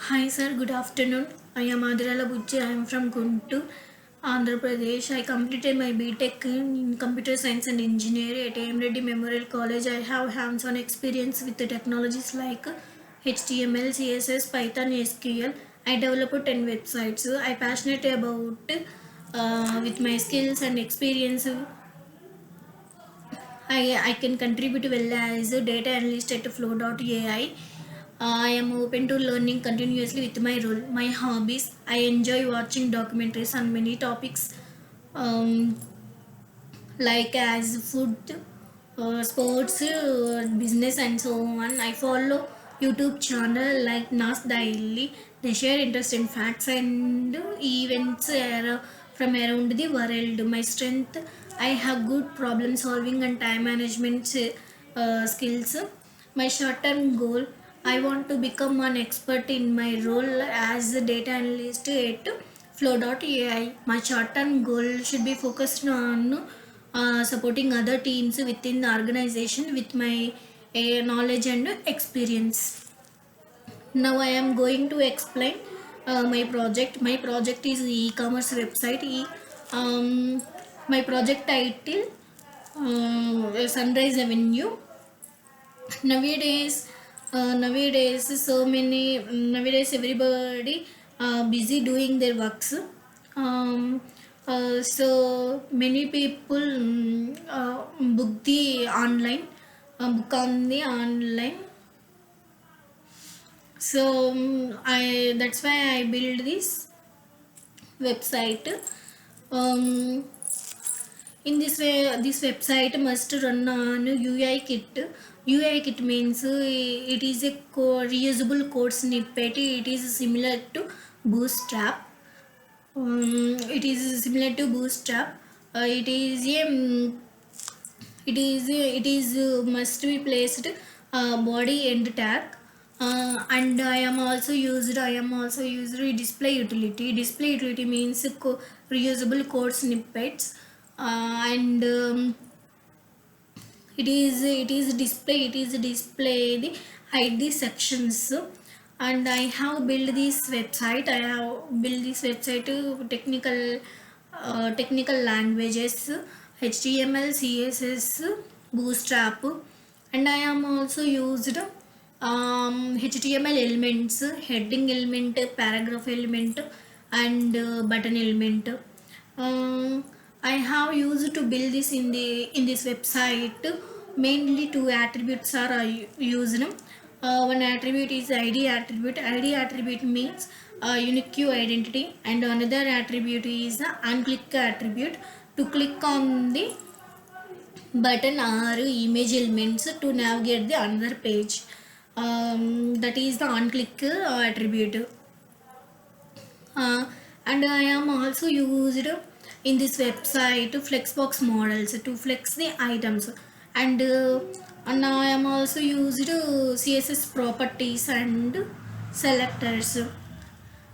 Hi sir, good afternoon. I am Adirala Bujji. I am from Guntur, Andhra Pradesh. I completed my BTech in Computer Science and Engineering at AM Reddy Memorial College. I have hands-on experience with the technologies like HTML, CSS, Python, SQL. I developed 10 websites. I passionate about with my skills and experience. I can contribute well as a data analyst at flow.ai. I am open to learning continuously with my role. My hobbies, I enjoy watching documentaries on many topics um, like as food, sports, business, and so on. I follow YouTube channel like Nas Daily. They share interesting facts and events from around the world. My strength, I have good problem solving and time management skills. My short-term goal, I want to become an expert in my role as a data analyst at Flow.ai. My short-term goal should be focused on supporting other teams within the organization with my knowledge and experience. Now I am going to explain my project. My project is e-commerce website. Um, my project title Sunrise Avenue. Nowadays nowadays everybody busy doing their works. So many people book the online book on the online. So I that's why I build this website. um, In this way, this website must run on UI kit. UI kit means it is a reusable code snippet. It is similar to Bootstrap. It is similar to Bootstrap. It is must be placed body and tag. And I am also used display utility. Display utility means reusable code snippets. And it is display the hide the sections. And I have built this website. I have built this website technical languages, HTML, CSS, Bootstrap. And I am also used HTML elements, heading element, paragraph element, and button element. um, I have used to build this in this website. Mainly two attributes are used. One attribute is ID attribute. ID attribute means unique identity, and another attribute is the unclick attribute. To click on the button or image elements to navigate the another page. That is the unclick attribute. uh, and I am also used in this website flexbox models to flex the items. And I am also used CSS properties and selectors.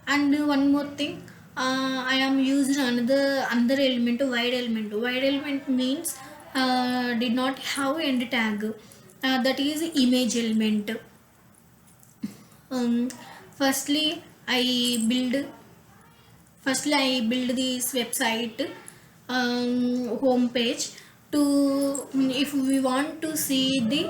And one more thing, I am used another element, wide element means did not have end tag. That is image element. um, firstly i build I build this website home page. To if we want to see the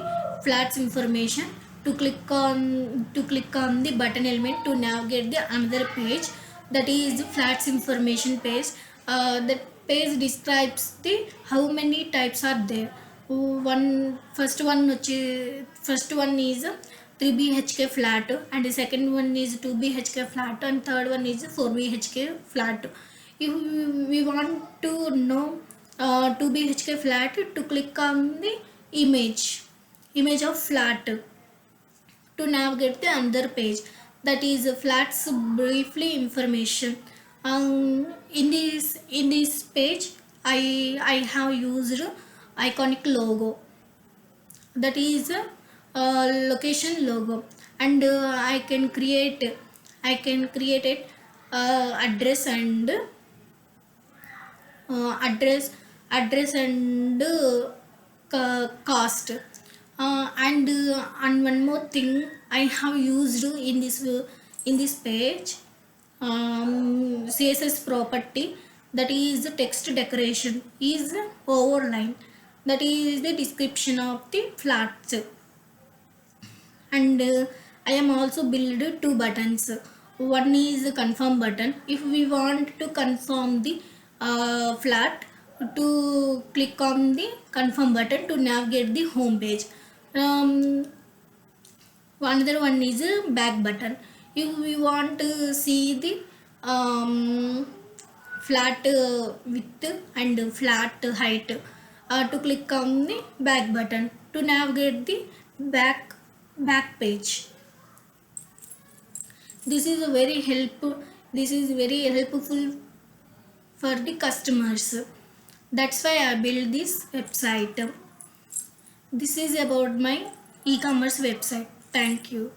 flats information, to click on the button element to navigate the another page, that is flats information page. That page describes the how many types are there. First one is 3 BHK flat, and the second one is 2 BHK flat, and third one is 4 BHK flat. If we want to know 2 BHK flat, to click on the image of flat to navigate the another page, that is flats briefly information. In this page, I have used iconic logo, that is a location logo. And I can create it address and address and cost. And one more thing I have used in this In this page, CSS property, that is the text decoration, is overline, that is the description of the flats. And I am also build two buttons. One is the confirm button. If we want to confirm the flat, to click on the confirm button to navigate the home page. Another one is a back button. If we want to see the flat width and flat height, to click on the back button to navigate the back page. This is a very helpful for the customers. That's why I built this website. This is about my e-commerce website. Thank you.